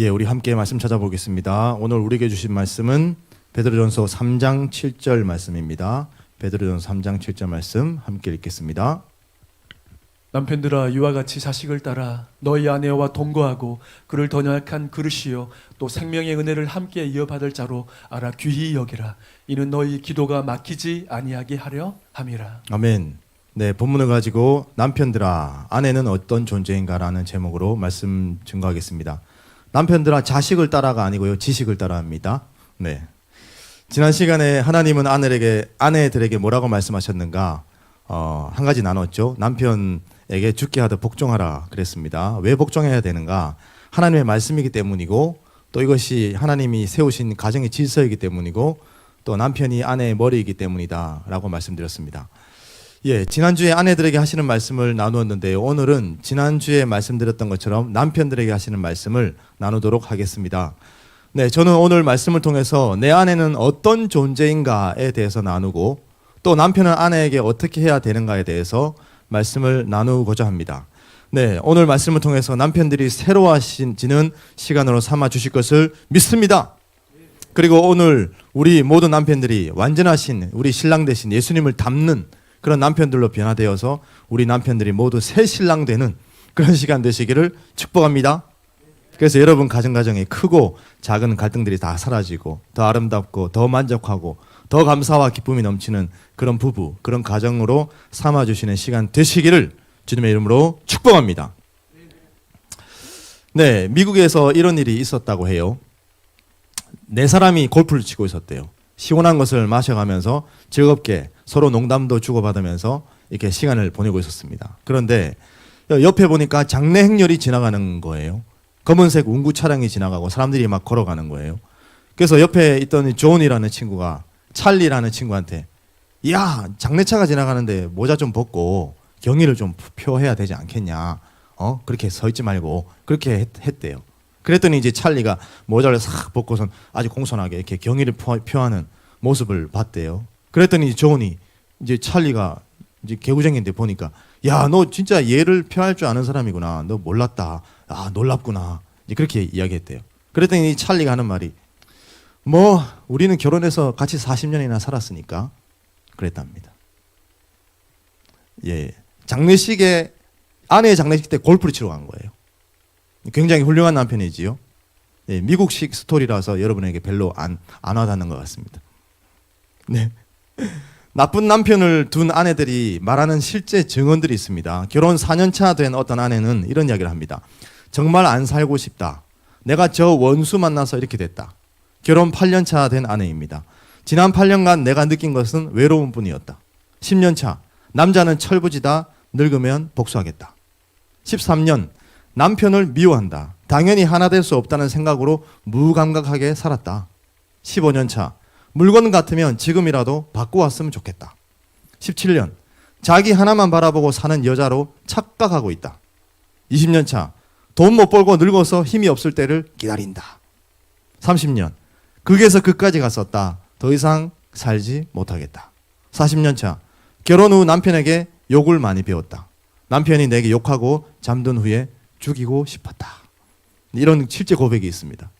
예, 우리 함께 말씀 찾아보겠습니다. 오늘 우리에게 주신 말씀은 베드로전서 3장 7절 말씀입니다. 베드로전서 3장 7절 말씀 함께 읽겠습니다. 남편들아, 이와 같이 자식을 따라 너희 아내와 동거하고 그를 더 연약한 그릇이요 또 생명의 은혜를 함께 이어받을 자로 알아 귀히 여기라. 이는 너희 기도가 막히지 아니하게 하려 함이라. 아멘. 네, 본문을 가지고 남편들아, 아내는 어떤 존재인가라는 제목으로 말씀 증거하겠습니다. 남편들아, 자식을 따라가 아니고요, 지식을 따라합니다. 네. 지난 시간에 하나님은 아내들에게 뭐라고 말씀하셨는가? 한 가지 나눴죠. 남편에게 죽게 하듯 복종하라 그랬습니다. 왜 복종해야 되는가? 하나님의 말씀이기 때문이고, 또 이것이 하나님이 세우신 가정의 질서이기 때문이고, 또 남편이 아내의 머리이기 때문이다 라고 말씀드렸습니다. 예, 지난주에 아내들에게 하시는 말씀을 나누었는데요. 오늘은 지난주에 말씀드렸던 것처럼 남편들에게 하시는 말씀을 나누도록 하겠습니다. 네, 저는 오늘 말씀을 통해서 내 아내는 어떤 존재인가에 대해서 나누고, 또 남편은 아내에게 어떻게 해야 되는가에 대해서 말씀을 나누고자 합니다. 네, 오늘 말씀을 통해서 남편들이 새로워지는 시간으로 삼아 주실 것을 믿습니다. 그리고 오늘 우리 모든 남편들이 완전하신 우리 신랑 되신 예수님을 닮는 그런 남편들로 변화되어서 우리 남편들이 모두 새 신랑 되는 그런 시간 되시기를 축복합니다. 그래서 여러분 가정에 크고 작은 갈등들이 다 사라지고 더 아름답고 더 만족하고 더 감사와 기쁨이 넘치는 그런 부부, 그런 가정으로 삼아주시는 시간 되시기를 주님의 이름으로 축복합니다. 네, 미국에서 이런 일이 있었다고 해요. 네 사람이 골프를 치고 있었대요. 시원한 것을 마셔가면서 즐겁게 서로 농담도 주고받으면서 이렇게 시간을 보내고 있었습니다. 그런데 옆에 보니까 장례 행렬이 지나가는 거예요. 검은색 운구 차량이 지나가고 사람들이 막 걸어가는 거예요. 그래서 옆에 있던 존이라는 친구가 찰리라는 친구한테, 야, 장례차가 지나가는데 모자 좀 벗고 경의를 좀 표해야 되지 않겠냐. 그렇게 서 있지 말고. 그렇게 했대요. 그랬더니 이제 찰리가 모자를 싹 벗고선 아주 공손하게 이렇게 경의를 표하는 모습을 봤대요. 그랬더니 존이, 이제 찰리가 이제 개구쟁이인데 보니까, 야, 너 진짜 예를 표할 줄 아는 사람이구나. 너 몰랐다. 아, 놀랍구나. 이제 그렇게 이야기했대요. 그랬더니 찰리가 하는 말이, 뭐 우리는 결혼해서 같이 40년이나 살았으니까 그랬답니다. 예, 장례식에, 아내의 장례식 때 골프를 치러 간 거예요. 굉장히 훌륭한 남편이지요. 예, 미국식 스토리라서 여러분에게 별로 안 와닿는 것 같습니다. 네. 나쁜 남편을 둔 아내들이 말하는 실제 증언들이 있습니다. 결혼 4년차 된 어떤 아내는 이런 이야기를 합니다. 정말 안 살고 싶다. 내가 저 원수 만나서 이렇게 됐다. 결혼 8년차 된 아내입니다. 지난 8년간 내가 느낀 것은 외로운 뿐이었다. 10년차, 남자는 철부지다. 늙으면 복수하겠다. 13년, 남편을 미워한다. 당연히 하나 될 수 없다는 생각으로 무감각하게 살았다. 15년차, 물건 같으면 지금이라도 바꿔왔으면 좋겠다. 17년, 자기 하나만 바라보고 사는 여자로 착각하고 있다. 20년차, 돈 못 벌고 늙어서 힘이 없을 때를 기다린다. 30년, 극에서 극까지 갔었다. 더 이상 살지 못하겠다. 40년차, 결혼 후 남편에게 욕을 많이 배웠다. 남편이 내게 욕하고 잠든 후에 죽이고 싶었다. 이런 실제 고백이 있습니다.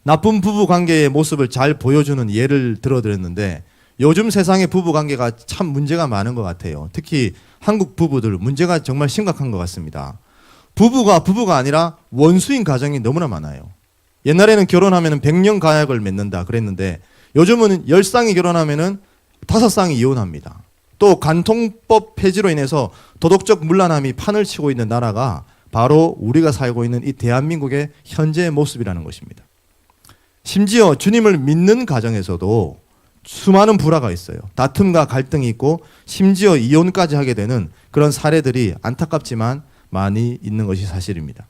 나쁜 부부 관계의 모습을 잘 보여주는 예를 들어드렸는데, 요즘 세상의 부부 관계가 참 문제가 많은 것 같아요. 특히 한국 부부들 문제가 정말 심각한 것 같습니다. 부부가 아니라 원수인 가정이 너무나 많아요. 옛날에는 결혼하면 100년 가약을 맺는다 그랬는데, 요즘은 10쌍이 결혼하면 5쌍이 이혼합니다. 또 간통법 폐지로 인해서 도덕적 문란함이 판을 치고 있는 나라가 바로 우리가 살고 있는 이 대한민국의 현재의 모습이라는 것입니다. 심지어 주님을 믿는 가정에서도 수많은 불화가 있어요. 다툼과 갈등이 있고 심지어 이혼까지 하게 되는 그런 사례들이 안타깝지만 많이 있는 것이 사실입니다.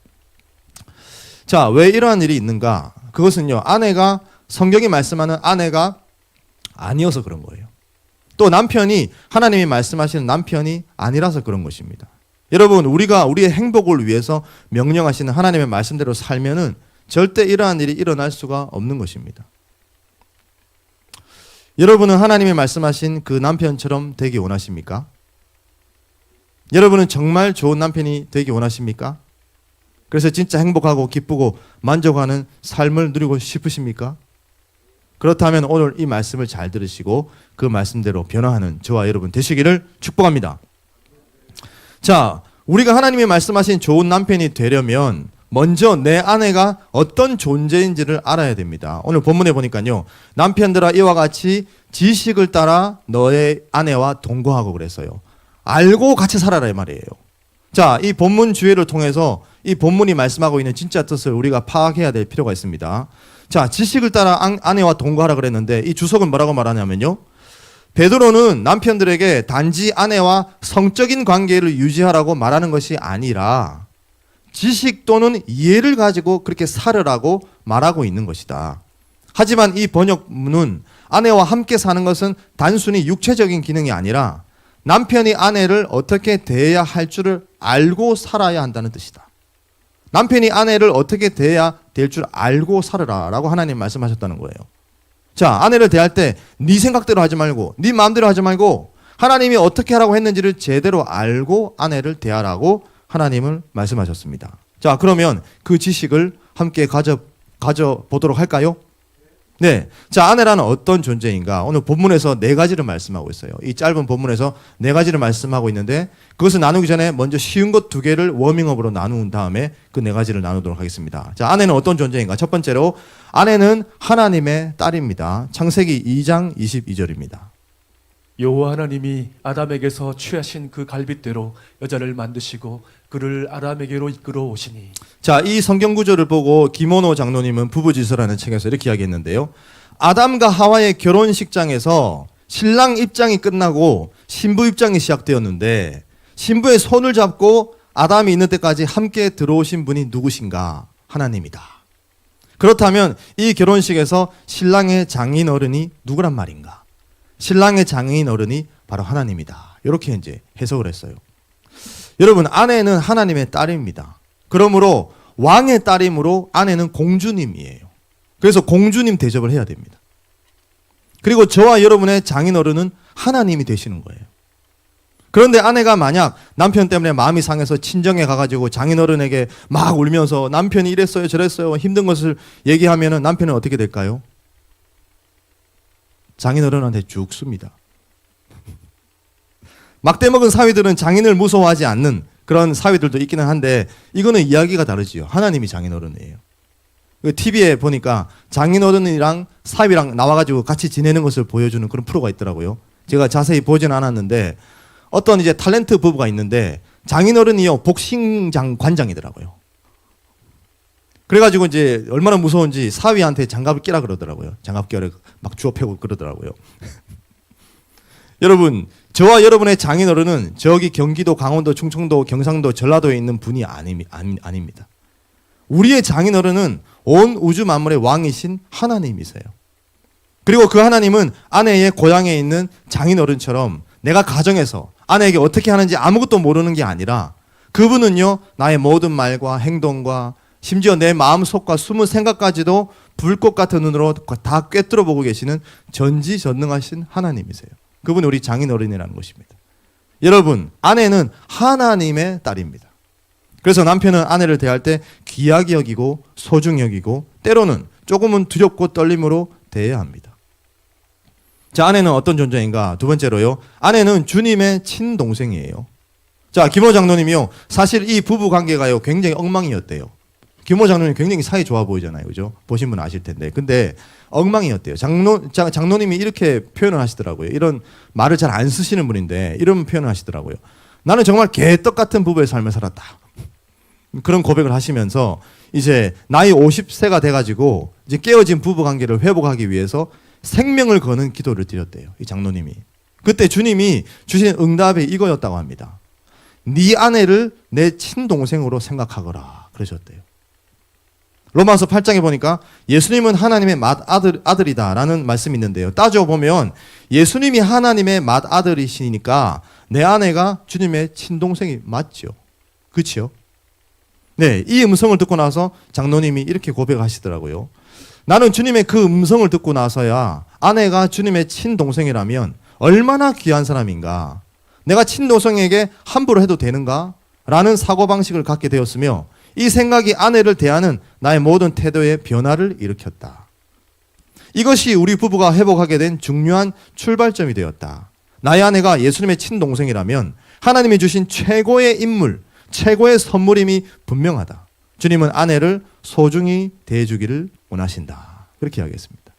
자, 왜 이러한 일이 있는가? 그것은요, 성경이 말씀하는 아내가 아니어서 그런 거예요. 또 남편이, 하나님이 말씀하시는 남편이 아니라서 그런 것입니다. 여러분, 우리가 우리의 행복을 위해서 명령하시는 하나님의 말씀대로 살면은 절대 이러한 일이 일어날 수가 없는 것입니다. 여러분은 하나님이 말씀하신 그 남편처럼 되기 원하십니까? 여러분은 정말 좋은 남편이 되기 원하십니까? 그래서 진짜 행복하고 기쁘고 만족하는 삶을 누리고 싶으십니까? 그렇다면 오늘 이 말씀을 잘 들으시고 그 말씀대로 변화하는 저와 여러분 되시기를 축복합니다. 자, 우리가 하나님이 말씀하신 좋은 남편이 되려면 먼저 내 아내가 어떤 존재인지를 알아야 됩니다. 오늘 본문에 보니까요. 남편들아 이와 같이 지식을 따라 너의 아내와 동거하고 그랬어요. 알고 같이 살아라 이 말이에요. 자, 이 본문 주의를 통해서 이 본문이 말씀하고 있는 진짜 뜻을 우리가 파악해야 될 필요가 있습니다. 자, 지식을 따라 아내와 동거하라 그랬는데 이 주석은 뭐라고 말하냐면요. 베드로는 남편들에게 단지 아내와 성적인 관계를 유지하라고 말하는 것이 아니라 지식 또는 이해를 가지고 그렇게 살으라고 말하고 있는 것이다. 하지만 이 번역문은 아내와 함께 사는 것은 단순히 육체적인 기능이 아니라 남편이 아내를 어떻게 대해야 할 줄을 알고 살아야 한다는 뜻이다. 남편이 아내를 어떻게 대해야 될 줄 알고 살으라 라고 하나님 말씀하셨다는 거예요. 자, 아내를 대할 때 네 생각대로 하지 말고 네 마음대로 하지 말고 하나님이 어떻게 하라고 했는지를 제대로 알고 아내를 대하라고 하나님을 말씀하셨습니다. 자, 그러면 그 지식을 함께 가져보도록 할까요? 네. 자, 아내라는 어떤 존재인가? 오늘 본문에서 4가지를 말씀하고 있어요. 이 짧은 본문에서 4가지를 말씀하고 있는데 그것을 나누기 전에 먼저 쉬운 것 2개를 워밍업으로 나눈 다음에 그 4가지를 나누도록 하겠습니다. 자, 아내는 어떤 존재인가? 첫 번째로 아내는 하나님의 딸입니다. 창세기 2장 22절입니다. 여호와 하나님이 아담에게서 취하신 그 갈빗대로 여자를 만드시고 그를 아담에게로 이끌어 오시니. 자, 이 성경 구절을 보고 김원호 장로님은 부부지서라는 책에서 이렇게 이야기했는데요. 아담과 하와의 결혼식장에서 신랑 입장이 끝나고 신부 입장이 시작되었는데 신부의 손을 잡고 아담이 있는 때까지 함께 들어오신 분이 누구신가? 하나님이다. 그렇다면 이 결혼식에서 신랑의 장인 어른이 누구란 말인가? 신랑의 장인 어른이 바로 하나님이다. 이렇게 이제 해석을 했어요. 여러분, 아내는 하나님의 딸입니다. 그러므로 왕의 딸이므로 아내는 공주님이에요. 그래서 공주님 대접을 해야 됩니다. 그리고 저와 여러분의 장인 어른은 하나님이 되시는 거예요. 그런데 아내가 만약 남편 때문에 마음이 상해서 친정에 가가지고 장인 어른에게 막 울면서 남편이 이랬어요 저랬어요 힘든 것을 얘기하면 남편은 어떻게 될까요? 장인어른한테 죽습니다. 막대 먹은 사위들은 장인을 무서워하지 않는 그런 사위들도 있기는 한데 이거는 이야기가 다르지요. 하나님이 장인어른이에요. TV에 보니까 장인어른이랑 사위랑 나와가지고 같이 지내는 것을 보여주는 그런 프로가 있더라고요. 제가 자세히 보진 않았는데 어떤 이제 탤런트 부부가 있는데 장인어른이요 복싱장 관장이더라고요. 그래가지고 이제 얼마나 무서운지 사위한테 장갑을 끼라 그러더라고요. 장갑 끼라 막 주워 패고 그러더라고요. 여러분, 저와 여러분의 장인어른은 저기 경기도, 강원도, 충청도, 경상도, 전라도에 있는 분이 아닙니다. 우리의 장인어른은 온 우주 만물의 왕이신 하나님이세요. 그리고 그 하나님은 아내의 고향에 있는 장인어른처럼 내가 가정에서 아내에게 어떻게 하는지 아무것도 모르는 게 아니라 그분은요 나의 모든 말과 행동과 심지어 내 마음속과 숨은 생각까지도 불꽃 같은 눈으로 다 꿰뚫어 보고 계시는 전지전능하신 하나님이세요. 그분이 우리 장인어른이라는 것입니다. 여러분, 아내는 하나님의 딸입니다. 그래서 남편은 아내를 대할 때 귀하게 여기고 소중히 여기고 때로는 조금은 두렵고 떨림으로 대해야 합니다. 자, 아내는 어떤 존재인가? 두 번째로요. 아내는 주님의 친동생이에요. 자, 김호 장로님이요. 사실 이 부부 관계가요 굉장히 엉망이었대요. 김호 장로님 굉장히 사이 좋아 보이잖아요. 그죠? 보신 분 아실 텐데. 근데 엉망이었대요. 장로님이 이렇게 표현을 하시더라고요. 이런 말을 잘 안 쓰시는 분인데 이런 표현을 하시더라고요. 나는 정말 개떡 같은 부부의 삶을 살았다. 그런 고백을 하시면서 이제 나이 50세가 돼가지고 이제 깨어진 부부 관계를 회복하기 위해서 생명을 거는 기도를 드렸대요. 이 장로님이. 그때 주님이 주신 응답이 이거였다고 합니다. 네 아내를 내 친동생으로 생각하거라. 그러셨대요. 로마서 8장에 보니까 예수님은 하나님의 맏아들이다라는 말씀이 있는데요. 따져보면 예수님이 하나님의 맏아들이시니까 내 아내가 주님의 친동생이 맞죠. 그렇죠? 네, 이 음성을 듣고 나서 장로님이 이렇게 고백하시더라고요. 나는 주님의 그 음성을 듣고 나서야 아내가 주님의 친동생이라면 얼마나 귀한 사람인가. 내가 친동생에게 함부로 해도 되는가? 라는 사고방식을 갖게 되었으며 이 생각이 아내를 대하는 나의 모든 태도의 변화를 일으켰다. 이것이 우리 부부가 회복하게 된 중요한 출발점이 되었다. 나의 아내가 예수님의 친동생이라면 하나님이 주신 최고의 인물, 최고의 선물임이 분명하다. 주님은 아내를 소중히 대해주기를 원하신다. 그렇게 이야기했습니다.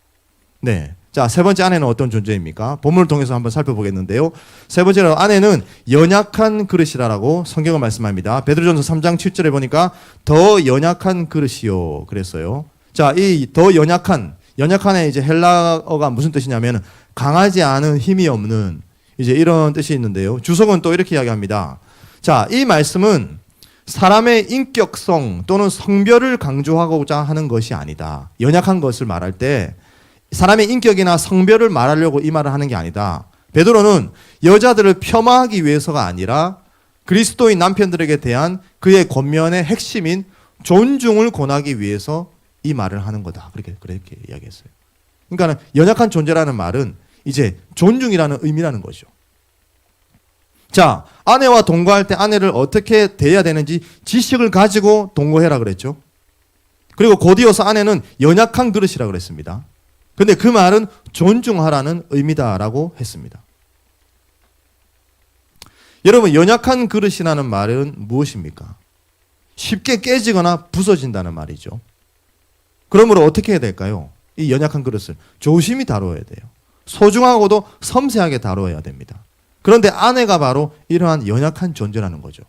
네. 자, 세 번째 아내는 어떤 존재입니까? 본문을 통해서 한번 살펴보겠는데요. 세 번째로 아내는 연약한 그릇이라고 성경은 말씀합니다. 베드로전서 3장 7절에 보니까 더 연약한 그릇이요 그랬어요. 자, 이 더 연약한의 이제 헬라어가 무슨 뜻이냐면 강하지 않은 힘이 없는 이제 이런 뜻이 있는데요. 주석은 또 이렇게 이야기합니다. 자, 이 말씀은 사람의 인격성 또는 성별을 강조하고자 하는 것이 아니다. 연약한 것을 말할 때 사람의 인격이나 성별을 말하려고 이 말을 하는 게 아니다. 베드로는 여자들을 폄하하기 위해서가 아니라 그리스도인 남편들에게 대한 그의 권면의 핵심인 존중을 권하기 위해서 이 말을 하는 거다. 그렇게 이야기했어요. 그러니까 연약한 존재라는 말은 이제 존중이라는 의미라는 거죠. 자, 아내와 동거할 때 아내를 어떻게 대해야 되는지 지식을 가지고 동거해라 그랬죠. 그리고 곧이어서 아내는 연약한 그릇이라 그랬습니다. 근데 그 말은 존중하라는 의미다라고 했습니다. 여러분, 연약한 그릇이라는 말은 무엇입니까? 쉽게 깨지거나 부서진다는 말이죠. 그러므로 어떻게 해야 될까요? 이 연약한 그릇을 조심히 다뤄야 돼요. 소중하고도 섬세하게 다뤄야 됩니다. 그런데 아내가 바로 이러한 연약한 존재라는 거죠.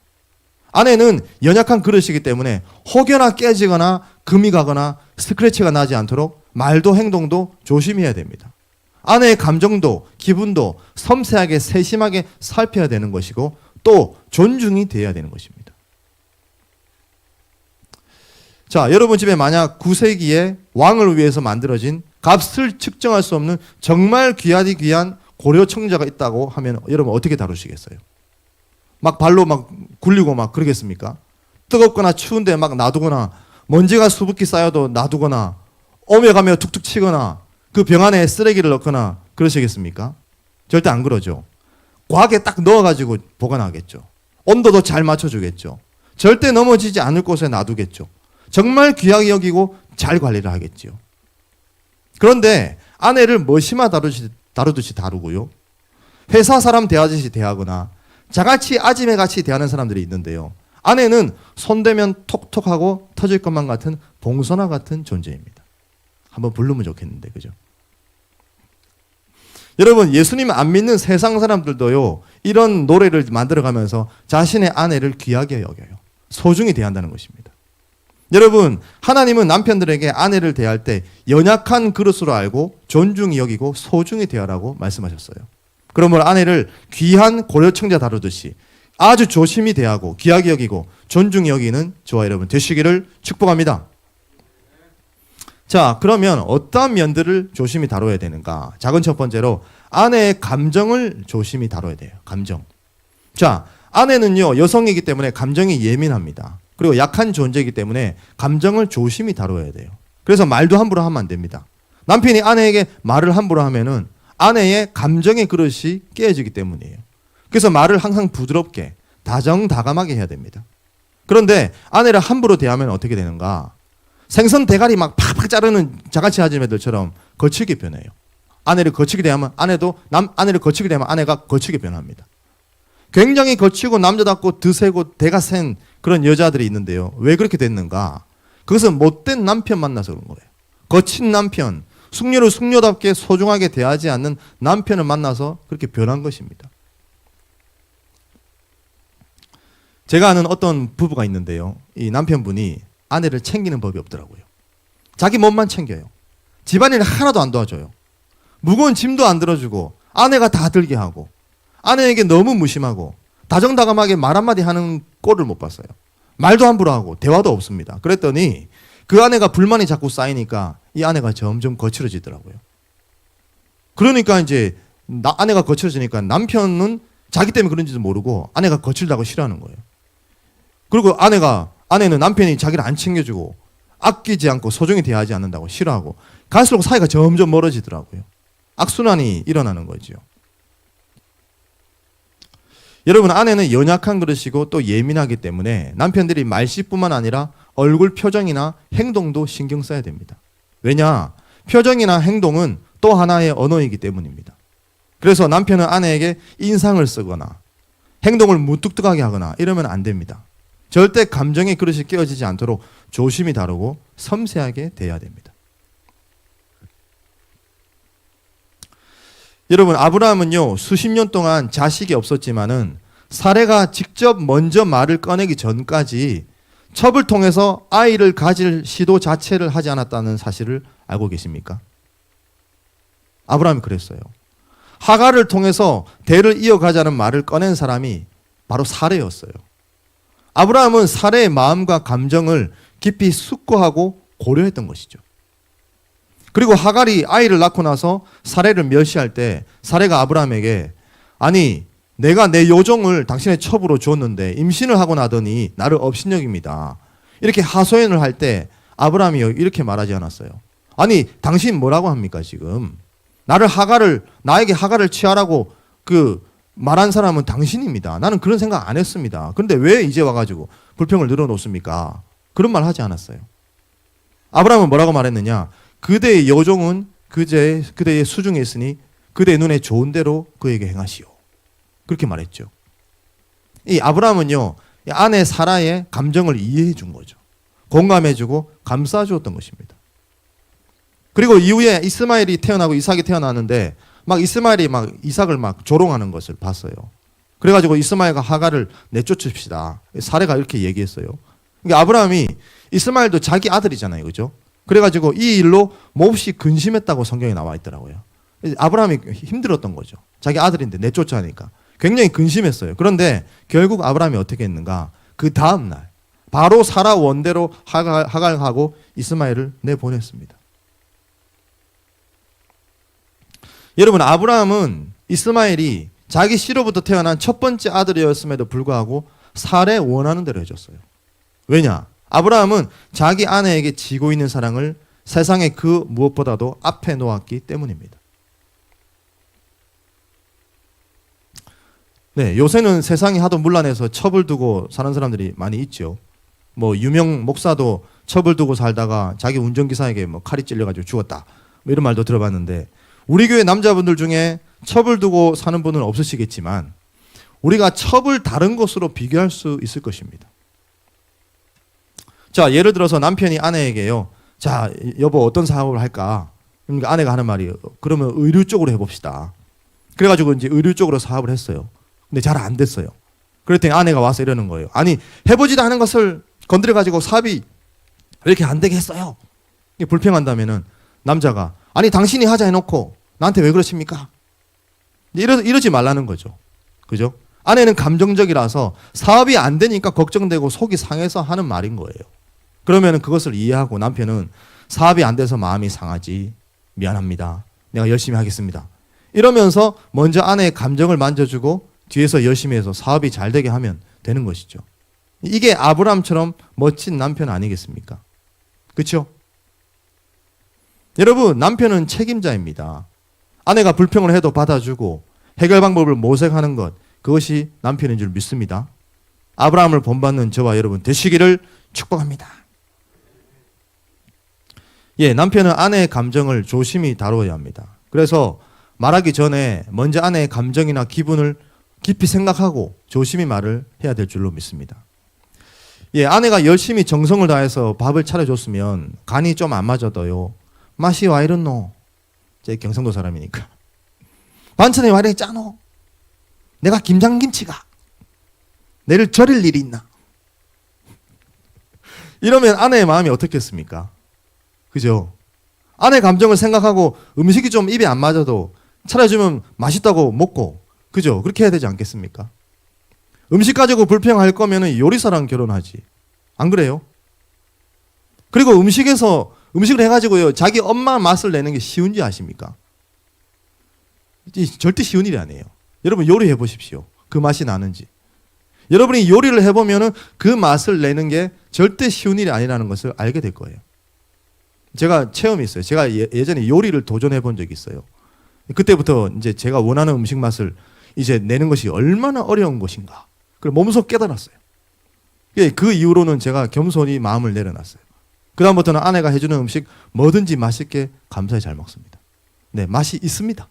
아내는 연약한 그릇이기 때문에 혹여나 깨지거나 금이 가거나 스크래치가 나지 않도록 말도 행동도 조심해야 됩니다. 아내의 감정도 기분도 섬세하게 세심하게 살펴야 되는 것이고 또 존중이 돼야 되는 것입니다. 자, 여러분 집에 만약 9세기에 왕을 위해서 만들어진 값을 측정할 수 없는 정말 귀하디 귀한 고려 청자가 있다고 하면 여러분 어떻게 다루시겠어요? 막 발로 막 굴리고 막 그러겠습니까? 뜨겁거나 추운데 막 놔두거나 먼지가 수북히 쌓여도 놔두거나 오며 가며 툭툭 치거나 그 병 안에 쓰레기를 넣거나 그러시겠습니까? 절대 안 그러죠. 과하게 딱 넣어가지고 보관하겠죠. 온도도 잘 맞춰주겠죠. 절대 넘어지지 않을 곳에 놔두겠죠. 정말 귀하게 여기고 잘 관리를 하겠죠. 그런데 아내를 머시마 다루듯이 다루고요. 회사 사람 대하듯이 대하거나 자갈치 아지매 같이 대하는 사람들이 있는데요. 아내는 손대면 톡톡하고 터질 것만 같은 봉선화 같은 존재입니다. 한번 부르면 좋겠는데, 그죠? 여러분, 예수님 안 믿는 세상 사람들도요, 이런 노래를 만들어가면서 자신의 아내를 귀하게 여겨요. 소중히 대한다는 것입니다. 여러분, 하나님은 남편들에게 아내를 대할 때 연약한 그릇으로 알고 존중히 여기고 소중히 대하라고 말씀하셨어요. 그러므로 아내를 귀한 고려청자 다루듯이 아주 조심히 대하고 귀하게 여기고 존중히 여기는 저와 여러분 되시기를 축복합니다. 자, 그러면 어떠한 면들을 조심히 다뤄야 되는가? 작은 첫 번째로 아내의 감정을 조심히 다뤄야 돼요. 감정. 자, 아내는요, 여성이기 때문에 감정이 예민합니다. 그리고 약한 존재이기 때문에 감정을 조심히 다뤄야 돼요. 그래서 말도 함부로 하면 안 됩니다. 남편이 아내에게 말을 함부로 하면은 아내의 감정의 그릇이 깨어지기 때문이에요. 그래서 말을 항상 부드럽게 다정다감하게 해야 됩니다. 그런데 아내를 함부로 대하면 어떻게 되는가? 생선 대가리 막 팍팍 자르는 자갈치 아줌마들처럼 거칠게 변해요. 아내를 거칠게 대하면 아내를 거칠게 대하면 아내가 거칠게 변합니다. 굉장히 거치고 남자답고 드세고 대가 센 그런 여자들이 있는데요. 왜 그렇게 됐는가? 그것은 못된 남편 만나서 그런 거예요. 거친 남편, 숙녀를 숙녀답게 소중하게 대하지 않는 남편을 만나서 그렇게 변한 것입니다. 제가 아는 어떤 부부가 있는데요. 이 남편분이 아내를 챙기는 법이 없더라고요. 자기 몸만 챙겨요. 집안일 하나도 안 도와줘요. 무거운 짐도 안 들어주고 아내가 다 들게 하고 아내에게 너무 무심하고 다정다감하게 말 한마디 하는 꼴을 못 봤어요. 말도 함부로 하고 대화도 없습니다. 그랬더니 그 아내가 불만이 자꾸 쌓이니까 이 아내가 점점 거칠어지더라고요. 그러니까 이제 아내가 거칠어지니까 남편은 자기 때문에 그런지도 모르고 아내가 거칠다고 싫어하는 거예요. 그리고 아내는 남편이 자기를 안 챙겨주고 아끼지 않고 소중히 대하지 않는다고 싫어하고 갈수록 사이가 점점 멀어지더라고요. 악순환이 일어나는 거죠. 여러분, 아내는 연약한 그릇이고 또 예민하기 때문에 남편들이 말씨뿐만 아니라 얼굴 표정이나 행동도 신경 써야 됩니다. 왜냐? 표정이나 행동은 또 하나의 언어이기 때문입니다. 그래서 남편은 아내에게 인상을 쓰거나 행동을 무뚝뚝하게 하거나 이러면 안 됩니다. 절대 감정의 그릇이 깨어지지 않도록 조심히 다루고 섬세하게 대해야 됩니다. 여러분, 아브라함은요 수십 년 동안 자식이 없었지만은 사레가 직접 먼저 말을 꺼내기 전까지 첩을 통해서 아이를 가질 시도 자체를 하지 않았다는 사실을 알고 계십니까? 아브라함이 그랬어요. 하갈을 통해서 대를 이어가자는 말을 꺼낸 사람이 바로 사레였어요. 아브라함은 사레의 마음과 감정을 깊이 숙고하고 고려했던 것이죠. 그리고 하갈이 아이를 낳고 나서 사레를 멸시할 때 사레가 아브라함에게 아니 내가 내 요종을 당신의 첩으로 주었는데 임신을 하고 나더니 나를 업신여깁니다. 이렇게 하소연을 할 때 아브라함이 이렇게 말하지 않았어요. 아니 당신 뭐라고 합니까 지금? 나에게 하갈을 취하라고 말한 사람은 당신입니다. 나는 그런 생각 안 했습니다. 그런데 왜 이제 와가지고 불평을 늘어놓습니까? 그런 말 하지 않았어요. 아브라함은 뭐라고 말했느냐? 그대의 여종은 그대의 수중에 있으니 그대의 눈에 좋은 대로 그에게 행하시오. 그렇게 말했죠. 이 아브라함은요, 아내 사라의 감정을 이해해 준 거죠. 공감해 주고 감싸 주었던 것입니다. 그리고 이후에 이스마엘이 태어나고 이삭이 태어나는데 이스마엘이 이삭을 조롱하는 것을 봤어요. 그래가지고 이스마엘과 하갈을 내쫓읍시다. 사례가 이렇게 얘기했어요. 그러니까 아브라함이 이스마엘도 자기 아들이잖아요. 그죠? 그래가지고 이 일로 몹시 근심했다고 성경에 나와 있더라고요. 아브라함이 힘들었던 거죠. 자기 아들인데 내쫓아니까. 굉장히 근심했어요. 그런데 결국 아브라함이 어떻게 했는가? 그 다음날 바로 사라 원대로 하갈하고 이스마엘을 내보냈습니다. 여러분, 아브라함은 이스마엘이 자기 씨로부터 태어난 첫 번째 아들이었음에도 불구하고 사례 원하는 대로 해줬어요. 왜냐? 아브라함은 자기 아내에게 지고 있는 사랑을 세상의 그 무엇보다도 앞에 놓았기 때문입니다. 네, 요새는 세상이 하도 문란해서 첩을 두고 사는 사람들이 많이 있죠. 유명 목사도 첩을 두고 살다가 자기 운전기사에게 칼이 찔려가지고 죽었다. 이런 말도 들어봤는데 우리 교회 남자분들 중에 첩을 두고 사는 분은 없으시겠지만 우리가 첩을 다른 것으로 비교할 수 있을 것입니다. 자, 예를 들어서 남편이 아내에게요. 자, 여보 어떤 사업을 할까? 그러니까 아내가 하는 말이 그러면 의류 쪽으로 해봅시다. 그래가지고 이제 의류 쪽으로 사업을 했어요. 근데 잘 안 됐어요. 그랬더니 아내가 와서 이러는 거예요. 아니 해보지도 않은 것을 건드려가지고 사업이 왜 이렇게 안 되게 했어요? 불평한다면은 남자가 아니 당신이 하자 해놓고 나한테 왜 그러십니까? 이러지 말라는 거죠. 그죠? 아내는 감정적이라서 사업이 안 되니까 걱정되고 속이 상해서 하는 말인 거예요. 그러면 그것을 이해하고 남편은 사업이 안 돼서 마음이 상하지. 미안합니다. 내가 열심히 하겠습니다. 이러면서 먼저 아내의 감정을 만져주고 뒤에서 열심히 해서 사업이 잘 되게 하면 되는 것이죠. 이게 아브라함처럼 멋진 남편 아니겠습니까? 그렇죠? 여러분, 남편은 책임자입니다. 아내가 불평을 해도 받아주고 해결 방법을 모색하는 것, 그것이 남편인 줄 믿습니다. 아브라함을 본받는 저와 여러분 되시기를 축복합니다. 예, 남편은 아내의 감정을 조심히 다루어야 합니다. 그래서 말하기 전에 먼저 아내의 감정이나 기분을 깊이 생각하고 조심히 말을 해야 될 줄로 믿습니다. 예, 아내가 열심히 정성을 다해서 밥을 차려줬으면 간이 좀 안 맞아도요. 맛이 와 이렇노? 제 경상도 사람이니까. 반찬이 와 이렇게 짜노? 내가 김장김치가 내를 절일 일이 있나? 이러면 아내의 마음이 어떻겠습니까? 그죠? 아내 감정을 생각하고 음식이 좀 입에 안 맞아도 차려주면 맛있다고 먹고, 그죠? 그렇게 해야 되지 않겠습니까? 음식 가지고 불평할 거면 요리사랑 결혼하지. 안 그래요? 그리고 음식을 해가지고요, 자기 엄마 맛을 내는 게 쉬운지 아십니까? 절대 쉬운 일이 아니에요. 여러분 요리해 보십시오. 그 맛이 나는지. 여러분이 요리를 해보면 그 맛을 내는 게 절대 쉬운 일이 아니라는 것을 알게 될 거예요. 제가 체험이 있어요. 제가 예전에 요리를 도전해 본 적이 있어요. 그때부터 이제 제가 원하는 음식 맛을 이제 내는 것이 얼마나 어려운 것인가. 그걸 몸소 깨달았어요. 그 이후로는 제가 겸손히 마음을 내려놨어요. 그다음부터는 아내가 해주는 음식 뭐든지 맛있게 감사히 잘 먹습니다. 네, 맛이 있습니다.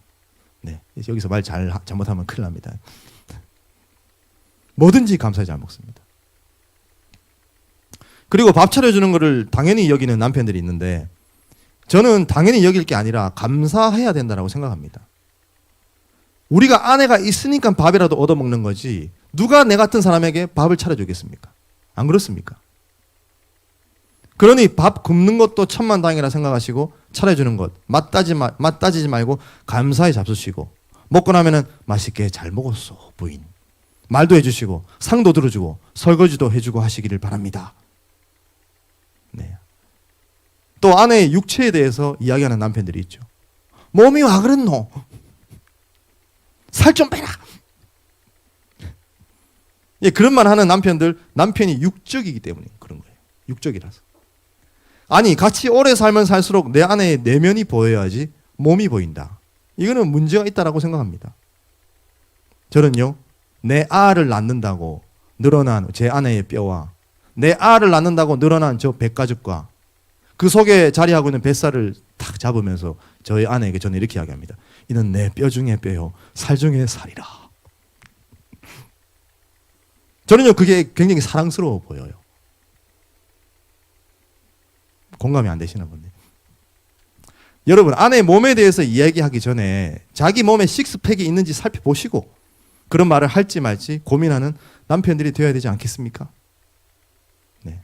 네, 여기서 말 잘못하면 큰일 납니다. 뭐든지 감사히 잘 먹습니다. 그리고 밥 차려주는 것을 당연히 여기는 남편들이 있는데 저는 당연히 여길 게 아니라 감사해야 된다고 생각합니다. 우리가 아내가 있으니까 밥이라도 얻어먹는 거지 누가 내 같은 사람에게 밥을 차려주겠습니까? 안 그렇습니까? 그러니 밥 굶는 것도 천만다행이라 생각하시고 차려주는 것 맛 따지지 말고 감사히 잡수시고 먹고 나면은 맛있게 잘 먹었어 부인 말도 해주시고 상도 들어주고 설거지도 해주고 하시기를 바랍니다. 네. 또 아내의 육체에 대해서 이야기하는 남편들이 있죠. 몸이 와 그랬노? 살 좀 빼라. 예, 그런 말 하는 남편들, 남편이 육적이기 때문에 그런 거예요. 육적이라서. 아니, 같이 오래 살면 살수록 내 아내의 내면이 보여야지 몸이 보인다. 이거는 문제가 있다라고 생각합니다. 저는요, 내 알을 낳는다고 늘어난 제 아내의 뼈와 내 알을 낳는다고 늘어난 저 백가죽과 그 속에 자리하고 있는 뱃살을 탁 잡으면서 저희 아내에게 저는 이렇게 이야기합니다. 이는 내 뼈 중에 뼈요, 살 중에 살이라. 저는요, 그게 굉장히 사랑스러워 보여요. 공감이 안 되시나 보네. 여러분, 아내의 몸에 대해서 이야기하기 전에 자기 몸에 식스팩이 있는지 살펴보시고 그런 말을 할지 말지 고민하는 남편들이 되어야 되지 않겠습니까? 네.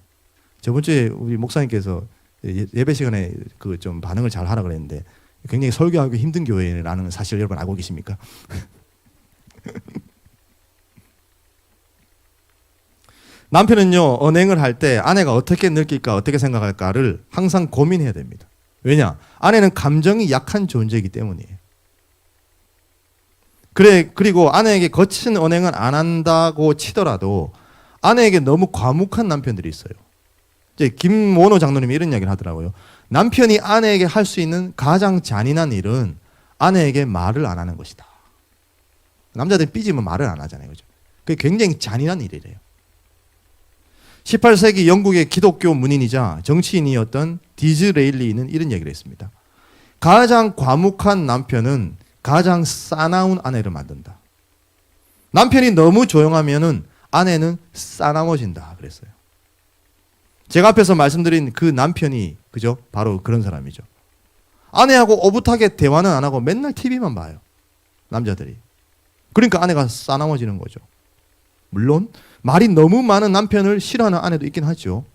저번 주에 우리 목사님께서 예배 시간에 그 좀 반응을 잘 하라 그랬는데 굉장히 설교하기 힘든 교회라는 사실 여러분 알고 계십니까? 남편은요, 언행을 할 때 아내가 어떻게 느낄까, 어떻게 생각할까를 항상 고민해야 됩니다. 왜냐? 아내는 감정이 약한 존재이기 때문이에요. 그리고 아내에게 거친 언행은 안 한다고 치더라도 아내에게 너무 과묵한 남편들이 있어요. 이제 김원호 장로님이 이런 이야기를 하더라고요. 남편이 아내에게 할 수 있는 가장 잔인한 일은 아내에게 말을 안 하는 것이다. 남자들이 삐지면 말을 안 하잖아요. 그죠? 그게 굉장히 잔인한 일이래요. 18세기 영국의 기독교 문인이자 정치인이었던 디즈레일리는 이런 얘기를 했습니다. 가장 과묵한 남편은 가장 싸나운 아내를 만든다. 남편이 너무 조용하면은 아내는 싸나워진다 그랬어요. 제가 앞에서 말씀드린 그 남편이 그죠? 바로 그런 사람이죠. 아내하고 오붓하게 대화는 안 하고 맨날 TV만 봐요. 남자들이. 그러니까 아내가 싸나워지는 거죠. 물론 말이 너무 많은 남편을 싫어하는 아내도 있긴 하죠.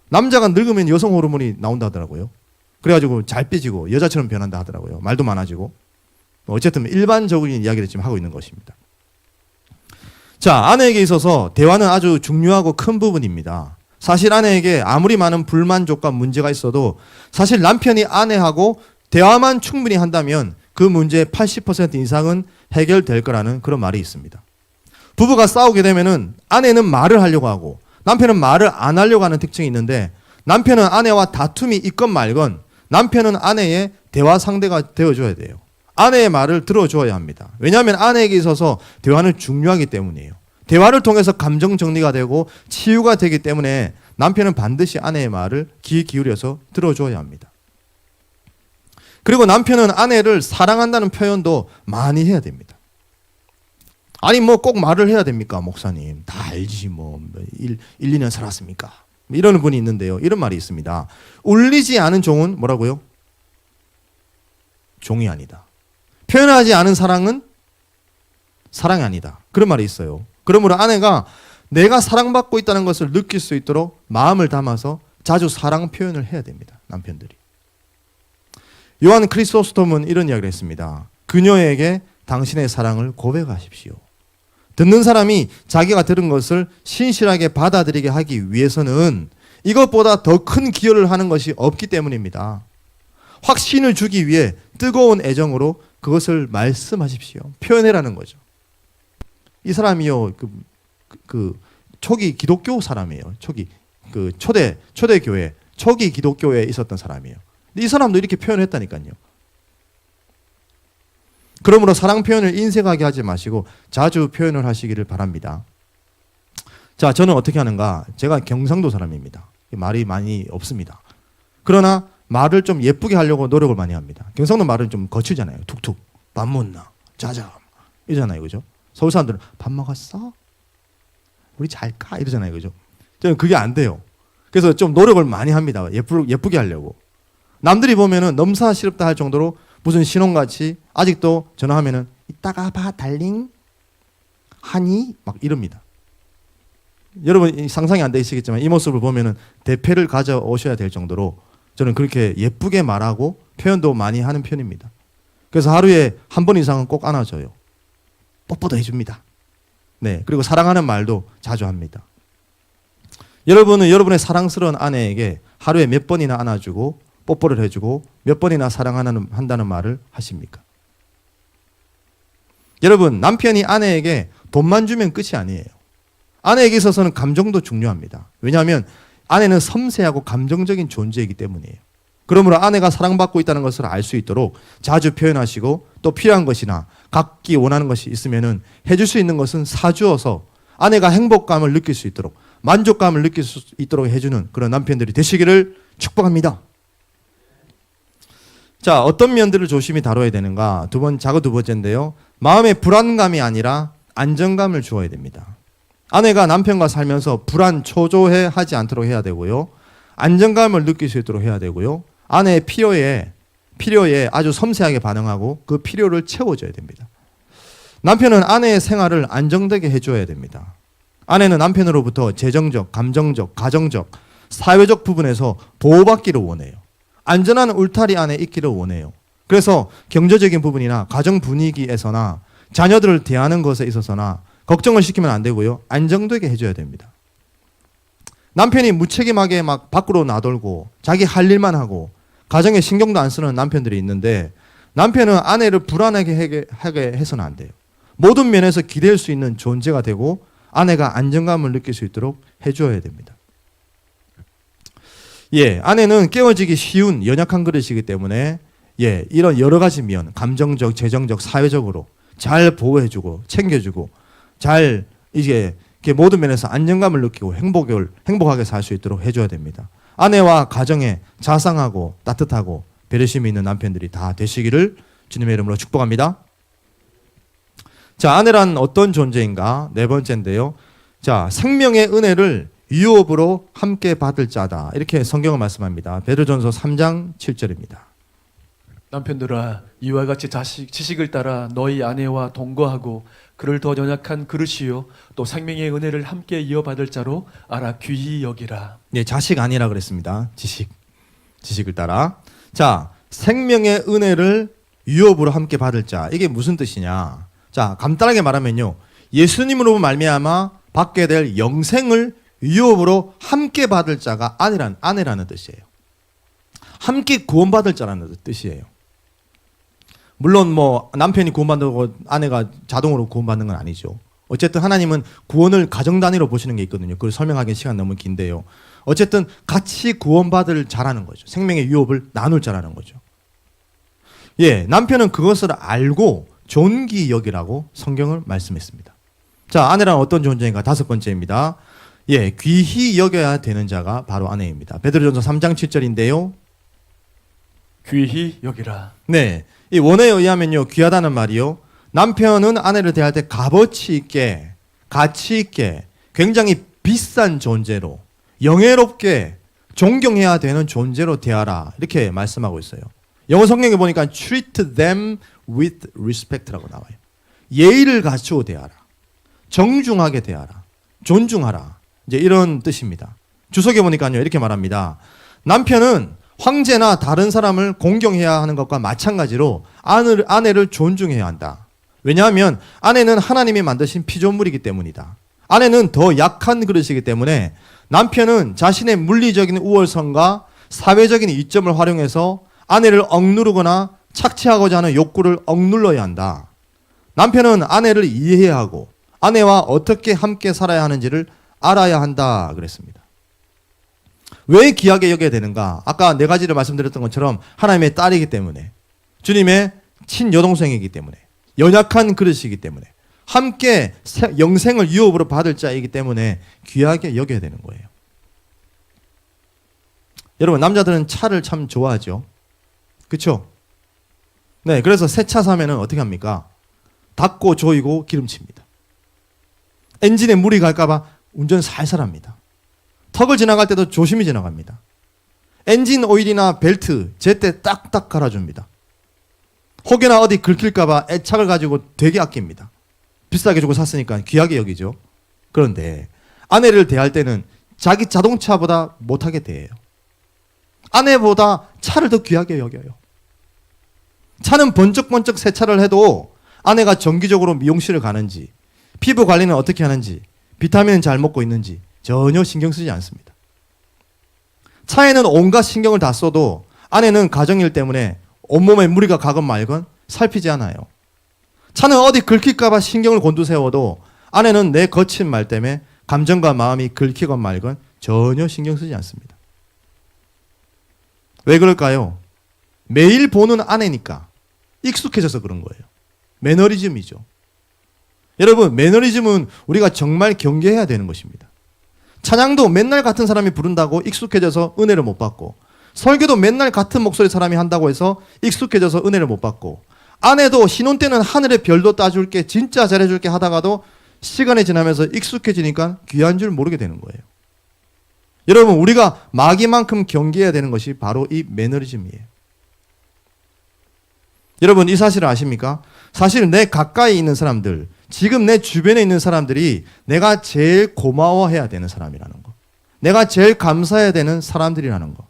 남자가 늙으면 여성 호르몬이 나온다 하더라고요. 그래가지고 잘 삐지고 여자처럼 변한다 하더라고요. 말도 많아지고. 어쨌든 일반적인 이야기를 지금 하고 있는 것입니다. 자, 아내에게 있어서 대화는 아주 중요하고 큰 부분입니다. 사실 아내에게 아무리 많은 불만족과 문제가 있어도 사실 남편이 아내하고 대화만 충분히 한다면 그 문제의 80% 이상은 해결될 거라는 그런 말이 있습니다. 부부가 싸우게 되면은 아내는 말을 하려고 하고 남편은 말을 안 하려고 하는 특징이 있는데 남편은 아내와 다툼이 있건 말건 남편은 아내의 대화 상대가 되어줘야 돼요. 아내의 말을 들어줘야 합니다. 왜냐하면 아내에게 있어서 대화는 중요하기 때문이에요. 대화를 통해서 감정 정리가 되고 치유가 되기 때문에 남편은 반드시 아내의 말을 귀 기울여서 들어줘야 합니다. 그리고 남편은 아내를 사랑한다는 표현도 많이 해야 됩니다. 아니 뭐 꼭 말을 해야 됩니까 목사님? 다 알지 뭐 2년 살았습니까? 이러는 분이 있는데요. 이런 말이 있습니다. 울리지 않은 종은 뭐라고요? 종이 아니다. 표현하지 않은 사랑은 사랑이 아니다. 그런 말이 있어요. 그러므로 아내가 내가 사랑받고 있다는 것을 느낄 수 있도록 마음을 담아서 자주 사랑 표현을 해야 됩니다. 남편들이. 요한 크리소스톰은 이런 이야기를 했습니다. 그녀에게 당신의 사랑을 고백하십시오. 듣는 사람이 자기가 들은 것을 신실하게 받아들이게 하기 위해서는 이것보다 더 큰 기여를 하는 것이 없기 때문입니다. 확신을 주기 위해 뜨거운 애정으로 그것을 말씀하십시오. 표현해라는 거죠. 이 사람이요, 초기 기독교 사람이에요. 초대 교회, 초기 기독교에 있었던 사람이에요. 이 사람도 이렇게 표현했다니까요. 그러므로 사랑 표현을 인색하게 하지 마시고 자주 표현을 하시기를 바랍니다. 자, 저는 어떻게 하는가? 제가 경상도 사람입니다. 말이 많이 없습니다. 그러나 말을 좀 예쁘게 하려고 노력을 많이 합니다. 경상도 말은 좀 거칠잖아요. 툭툭. 밥 먹나? 자자. 이러잖아요. 그죠? 서울 사람들은 밥 먹었어? 우리 잘까? 이러잖아요. 그죠? 저는 그게 안 돼요. 그래서 좀 노력을 많이 합니다. 예쁘게 하려고. 남들이 보면은 넘사시럽다 할 정도로 무슨 신혼같이 아직도 전화하면은 이따가 봐 달링 하니 막 이럽니다. 여러분 상상이 안 되시겠지만 이 모습을 보면은 대패를 가져오셔야 될 정도로 저는 그렇게 예쁘게 말하고 표현도 많이 하는 편입니다. 그래서 하루에 한 번 이상은 꼭 안아줘요. 뽀뽀도 해줍니다. 네, 그리고 사랑하는 말도 자주 합니다. 여러분은 여러분의 사랑스러운 아내에게 하루에 몇 번이나 안아주고 뽀뽀를 해주고 몇 번이나 한다는 말을 하십니까? 여러분, 남편이 아내에게 돈만 주면 끝이 아니에요. 아내에게 있어서는 감정도 중요합니다. 왜냐하면 아내는 섬세하고 감정적인 존재이기 때문이에요. 그러므로 아내가 사랑받고 있다는 것을 알 수 있도록 자주 표현하시고 또 필요한 것이나 갖기 원하는 것이 있으면은 해줄 수 있는 것은 사주어서 아내가 행복감을 느낄 수 있도록 만족감을 느낄 수 있도록 해주는 그런 남편들이 되시기를 축복합니다. 자, 어떤 면들을 조심히 다뤄야 되는가? 두 번째인데요. 마음의 불안감이 아니라 안정감을 주어야 됩니다. 아내가 남편과 살면서 불안 초조해 하지 않도록 해야 되고요. 안정감을 느낄 수 있도록 해야 되고요. 아내의 필요에 아주 섬세하게 반응하고 그 필요를 채워줘야 됩니다. 남편은 아내의 생활을 안정되게 해줘야 됩니다. 아내는 남편으로부터 재정적, 감정적, 가정적, 사회적 부분에서 보호받기를 원해요. 안전한 울타리 안에 있기를 원해요. 그래서 경제적인 부분이나 가정 분위기에서나 자녀들을 대하는 것에 있어서나 걱정을 시키면 안 되고요. 안정되게 해줘야 됩니다. 남편이 무책임하게 막 밖으로 나돌고 자기 할 일만 하고 가정에 신경도 안 쓰는 남편들이 있는데 남편은 아내를 불안하게 하게 해서는 안 돼요. 모든 면에서 기댈 수 있는 존재가 되고 아내가 안정감을 느낄 수 있도록 해줘야 됩니다. 예, 아내는 깨어지기 쉬운 연약한 그릇이기 때문에 예, 이런 여러 가지 면, 감정적, 재정적, 사회적으로 잘 보호해주고 챙겨주고 잘 이게 모든 면에서 안정감을 느끼고 행복하게 살 수 있도록 해줘야 됩니다. 아내와 가정에 자상하고 따뜻하고 배려심이 있는 남편들이 다 되시기를 주님의 이름으로 축복합니다. 자, 아내란 어떤 존재인가? 네 번째인데요. 자, 생명의 은혜를 유업으로 함께 받을 자다. 이렇게 성경은 말씀합니다. 베드로전서 3장 7절입니다. 남편들아 이와 같이 지식을 따라 너희 아내와 동거하고 그를 더 연약한 그릇이요 또 생명의 은혜를 함께 이어받을 자로 알아 귀히 여기라. 네, 자식 아니라 그랬습니다. 지식을 따라. 자, 생명의 은혜를 유업으로 함께 받을 자. 이게 무슨 뜻이냐? 자, 간단하게 말하면요. 예수님으로 말미암아 받게 될 영생을 유업으로 함께 받을 자가 아내라는 뜻이에요. 함께 구원받을 자라는 뜻이에요. 물론 뭐 남편이 구원받고 아내가 자동으로 구원받는 건 아니죠. 어쨌든 하나님은 구원을 가정 단위로 보시는 게 있거든요. 그걸 설명하기엔 시간 너무 긴데요. 어쨌든 같이 구원받을 자라는 거죠. 생명의 유업을 나눌 자라는 거죠. 예, 남편은 그것을 알고 존귀 여기라고 성경을 말씀했습니다. 자, 아내란 어떤 존재인가? 다섯 번째입니다. 예, 귀히 여겨야 되는 자가 바로 아내입니다. 베드로전서 3장 7절인데요. 귀히 여기라. 네, 이 원어에 의하면요, 귀하다는 말이요. 남편은 아내를 대할 때 값어치 있게, 가치 있게, 굉장히 비싼 존재로, 영예롭게 존경해야 되는 존재로 대하라. 이렇게 말씀하고 있어요. 영어 성경에 보니까 treat them with respect라고 나와요. 예의를 갖추고 대하라. 정중하게 대하라. 존중하라. 이제 이런 뜻입니다. 주석에 보니까요, 이렇게 말합니다. 남편은 황제나 다른 사람을 공경해야 하는 것과 마찬가지로 아내를 존중해야 한다. 왜냐하면 아내는 하나님이 만드신 피조물이기 때문이다. 아내는 더 약한 그릇이기 때문에 남편은 자신의 물리적인 우월성과 사회적인 이점을 활용해서 아내를 억누르거나 착취하고자 하는 욕구를 억눌러야 한다. 남편은 아내를 이해해야 하고 아내와 어떻게 함께 살아야 하는지를 알아야 한다 그랬습니다. 왜 귀하게 여겨야 되는가? 아까 네 가지를 말씀드렸던 것처럼 하나님의 딸이기 때문에, 주님의 친여동생이기 때문에, 연약한 그릇이기 때문에 함께 영생을 유업으로 받을 자이기 때문에 귀하게 여겨야 되는 거예요. 여러분 남자들은 차를 참 좋아하죠. 그렇죠? 네, 그래서 새 차 사면은 어떻게 합니까? 닦고 조이고 기름칩니다. 엔진에 물이 갈까봐 운전 살살 합니다. 턱을 지나갈 때도 조심히 지나갑니다. 엔진 오일이나 벨트 제때 딱딱 갈아줍니다. 혹여나 어디 긁힐까봐 애착을 가지고 되게 아낍니다. 비싸게 주고 샀으니까 귀하게 여기죠. 그런데 아내를 대할 때는 자기 자동차보다 못하게 대해요. 아내보다 차를 더 귀하게 여겨요. 차는 번쩍번쩍 세차를 해도 아내가 정기적으로 미용실을 가는지, 피부 관리는 어떻게 하는지, 비타민은 잘 먹고 있는지 전혀 신경 쓰지 않습니다. 차에는 온갖 신경을 다 써도 아내는 가정일 때문에 온몸에 무리가 가건 말건 살피지 않아요. 차는 어디 긁힐까봐 신경을 곤두세워도 아내는 내 거친 말 때문에 감정과 마음이 긁히건 말건 전혀 신경 쓰지 않습니다. 왜 그럴까요? 매일 보는 아내니까 익숙해져서 그런 거예요. 매너리즘이죠. 여러분, 매너리즘은 우리가 정말 경계해야 되는 것입니다. 찬양도 맨날 같은 사람이 부른다고 익숙해져서 은혜를 못 받고, 설교도 맨날 같은 목소리 사람이 한다고 해서 익숙해져서 은혜를 못 받고, 아내도 신혼 때는 하늘의 별도 따줄게, 진짜 잘해줄게 하다가도 시간이 지나면서 익숙해지니까 귀한 줄 모르게 되는 거예요. 여러분, 우리가 마귀만큼 경계해야 되는 것이 바로 이 매너리즘이에요. 여러분, 이 사실을 아십니까? 사실 내 가까이 있는 사람들, 지금 내 주변에 있는 사람들이 내가 제일 고마워해야 되는 사람이라는 거, 내가 제일 감사해야 되는 사람들이라는 거.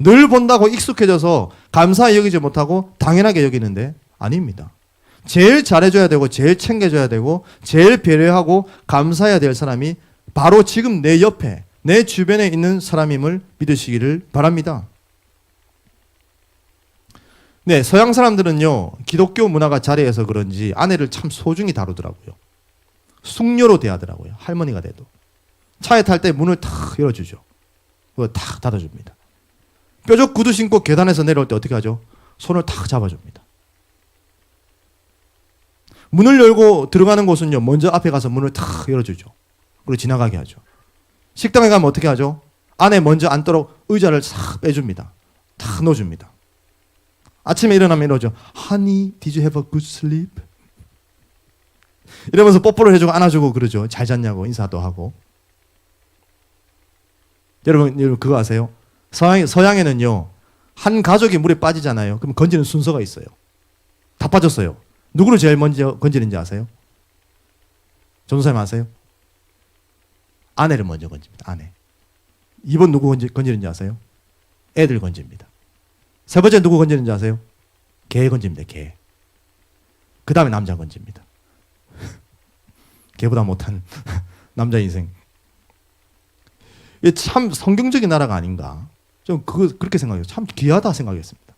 늘 본다고 익숙해져서 감사히 여기지 못하고 당연하게 여기는데 아닙니다. 제일 잘해줘야 되고 제일 챙겨줘야 되고 제일 배려하고 감사해야 될 사람이 바로 지금 내 옆에, 내 주변에 있는 사람임을 믿으시기를 바랍니다. 네, 서양 사람들은요, 기독교 문화가 자리해서 그런지 아내를 참 소중히 다루더라고요. 숙녀로 대하더라고요. 할머니가 돼도. 차에 탈 때 문을 탁 열어주죠. 그거 탁 닫아줍니다. 뾰족 구두 신고 계단에서 내려올 때 어떻게 하죠? 손을 탁 잡아줍니다. 문을 열고 들어가는 곳은요, 먼저 앞에 가서 문을 탁 열어주죠. 그리고 지나가게 하죠. 식당에 가면 어떻게 하죠? 안에 먼저 앉도록 의자를 싹 빼줍니다. 탁 넣어줍니다. 아침에 일어나면 이러죠. Honey, did you have a good sleep? 이러면서 뽀뽀를 해주고 안아주고 그러죠. 잘 잤냐고 인사도 하고. 여러분 그거 아세요? 서양에는요, 한 가족이 물에 빠지잖아요. 그럼 건지는 순서가 있어요. 다 빠졌어요. 누구를 제일 먼저 건지는지 아세요? 전도사님 아세요? 아내를 먼저 건집니다. 아내. 2번 누구 건지는지 아세요? 애들 건집니다. 세 번째 누구 건지는지 아세요? 개 건집니다. 개. 그 다음에 남자 건집니다. 개보다 못한 남자 인생. 이게 참 성경적인 나라가 아닌가. 좀 그렇게 생각해요. 참 귀하다 생각했습니다.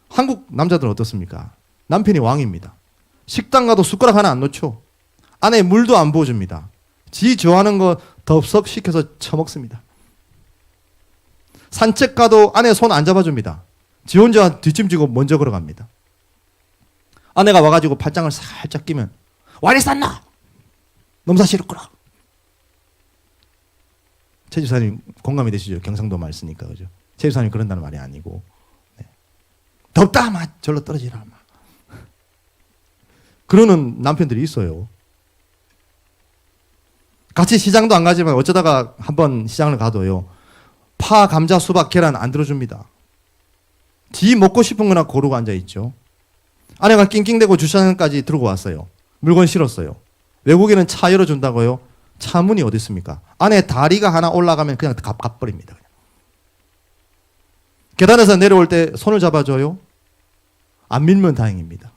한국 남자들은 어떻습니까? 남편이 왕입니다. 식당 가도 숟가락 하나 안 놓죠. 아내 물도 안 부어줍니다. 지 좋아하는 거 덥석 시켜서 처먹습니다. 산책 가도 아내 손 안 잡아줍니다. 지 혼자 뒷짐지고 먼저 걸어갑니다. 아내가 와가지고 팔짱을 살짝 끼면 와리 쌌나? 넘사 싫었구나. 최 집사님 공감이 되시죠? 경상도 말 쓰니까 그죠? 최 집사님 그런다는 말이 아니고, 네. 덥다 마 절로 떨어지라 마. 그러는 남편들이 있어요. 같이 시장도 안 가지만 어쩌다가 한번 시장을 가도요, 파, 감자, 수박, 계란 안 들어줍니다. 지 먹고 싶은 거나 고르고 앉아있죠. 아내가 낑낑대고 주차장까지 들고 왔어요. 물건 실었어요. 외국에는 차 열어준다고요? 차 문이 어디 있습니까? 안에 다리가 하나 올라가면 그냥 가버립니다. 계단에서 내려올 때 손을 잡아줘요? 안 밀면 다행입니다.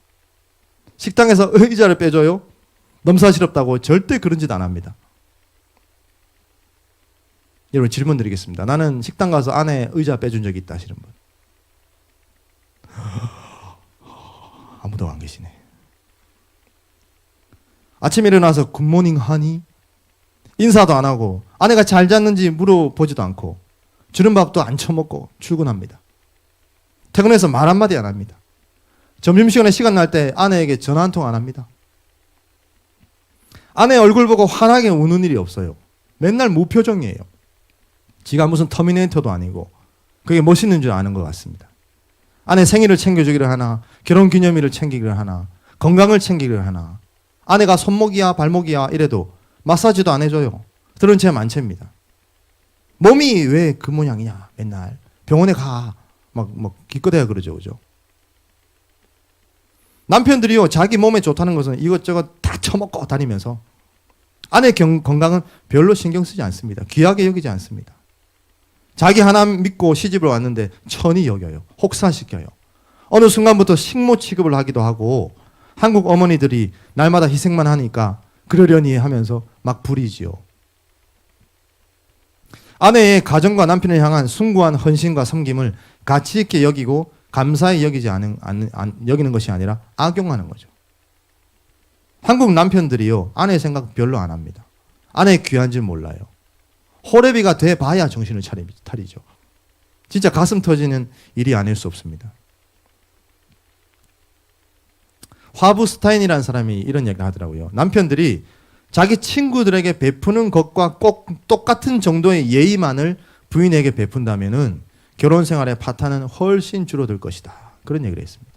식당에서 의자를 빼줘요? 넘사시럽다고 절대 그런 짓 안 합니다. 여러분 질문 드리겠습니다. 나는 식당 가서 아내 의자 빼준 적이 있다 하시는 분. 아무도 안 계시네. 아침에 일어나서 굿모닝 하니 인사도 안 하고 아내가 잘 잤는지 물어보지도 않고 주는 밥도 안 처먹고 출근합니다. 퇴근해서 말 한마디 안 합니다. 점심시간에 시간 날 때 아내에게 전화 한 통 안 합니다. 아내 얼굴 보고 환하게 우는 일이 없어요. 맨날 무표정이에요. 지가 무슨 터미네이터도 아니고 그게 멋있는 줄 아는 것 같습니다. 아내 생일을 챙겨주기를 하나, 결혼기념일을 챙기기를 하나, 건강을 챙기기를 하나, 아내가 손목이야 발목이야 이래도 마사지도 안 해줘요. 들은 채 만채입니다. 몸이 왜 그 모양이냐 맨날 병원에 가 막 기껏해야 그러죠. 그죠? 남편들이요 자기 몸에 좋다는 것은 이것저것 다 처먹고 다니면서 아내 건강은 별로 신경 쓰지 않습니다. 귀하게 여기지 않습니다. 자기 하나 믿고 시집을 왔는데 천히 여겨요. 혹사시켜요. 어느 순간부터 식모 취급을 하기도 하고 한국 어머니들이 날마다 희생만 하니까 그러려니 하면서 막 부리지요. 아내의 가정과 남편을 향한 숭고한 헌신과 섬김을 가치 있게 여기고 감사히 여기는 것이 아니라 악용하는 거죠. 한국 남편들이요 아내의 생각 별로 안 합니다. 아내의 귀한 줄 몰라요. 호레비가 돼봐야 정신을 차리죠. 진짜 가슴 터지는 일이 아닐 수 없습니다. 화부스타인이라는 사람이 이런 얘기를 하더라고요. 남편들이 자기 친구들에게 베푸는 것과 꼭 똑같은 정도의 예의만을 부인에게 베푼다면은 결혼 생활의 파탄은 훨씬 줄어들 것이다. 그런 얘기를 했습니다.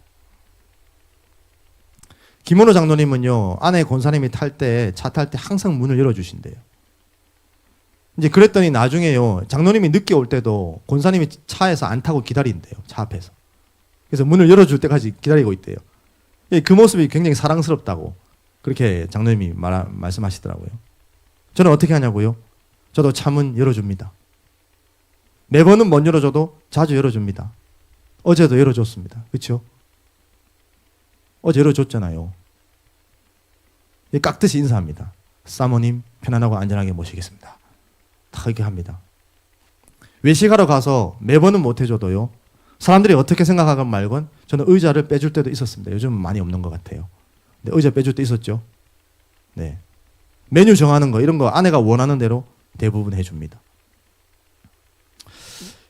김원호 장로님은요, 아내 권사님이 차 탈 때 항상 문을 열어주신대요. 이제 그랬더니 나중에요, 장로님이 늦게 올 때도 권사님이 차에서 안 타고 기다린대요. 차 앞에서. 그래서 문을 열어줄 때까지 기다리고 있대요. 그 모습이 굉장히 사랑스럽다고 그렇게 장로님이 말씀하시더라고요. 저는 어떻게 하냐고요? 저도 차문 열어줍니다. 매번은 못 열어줘도 자주 열어줍니다. 어제도 열어줬습니다. 그렇죠? 어제 열어줬잖아요. 깍듯이 인사합니다. 사모님 편안하고 안전하게 모시겠습니다. 다 그렇게 합니다. 외식하러 가서 매번은 못 해줘도요. 사람들이 어떻게 생각하건 말건 저는 의자를 빼줄 때도 있었습니다. 요즘은 많이 없는 것 같아요. 근데 의자 빼줄 때 있었죠. 네. 메뉴 정하는 거 이런 거 아내가 원하는 대로 대부분 해줍니다.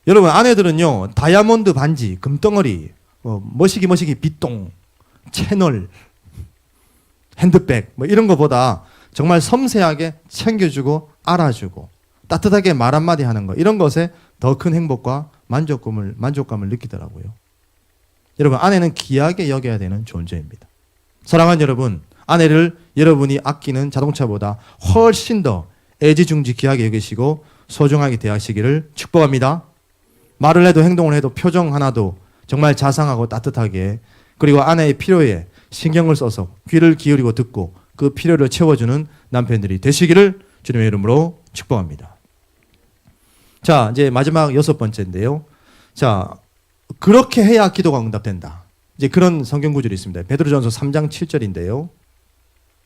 여러분 아내들은요 다이아몬드 반지, 금덩어리, 머시기 빗동, 채널, 핸드백 이런 거보다 정말 섬세하게 챙겨주고 알아주고 따뜻하게 말 한마디 하는 거 이런 것에 더 큰 행복과 만족감을 느끼더라고요. 여러분 아내는 귀하게 여겨야 되는 존재입니다. 사랑하는 여러분, 아내를 여러분이 아끼는 자동차보다 훨씬 더 애지중지 귀하게 여기시고 소중하게 대하시기를 축복합니다. 말을 해도 행동을 해도 표정 하나도 정말 자상하고 따뜻하게 그리고 아내의 필요에 신경을 써서 귀를 기울이고 듣고 그 필요를 채워주는 남편들이 되시기를 주님의 이름으로 축복합니다. 자, 이제 마지막 6번째인데요. 자, 그렇게 해야 기도가 응답된다. 이제 그런 성경 구절이 있습니다. 베드로전서 3장 7절인데요.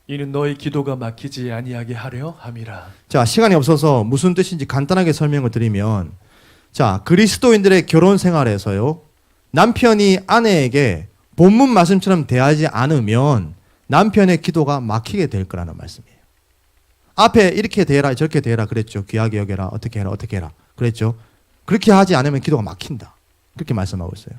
이는 너희 기도가 막히지 아니하게 하려 함이라. 자, 시간이 없어서 무슨 뜻인지 간단하게 설명을 드리면 자, 그리스도인들의 결혼 생활에서요. 남편이 아내에게 본문 말씀처럼 대하지 않으면 남편의 기도가 막히게 될 거라는 말씀이에요. 앞에 이렇게 대해라 저렇게 대해라 그랬죠. 귀하게 여겨라 어떻게 해라 그랬죠. 그렇게 하지 않으면 기도가 막힌다. 그렇게 말씀하고 있어요.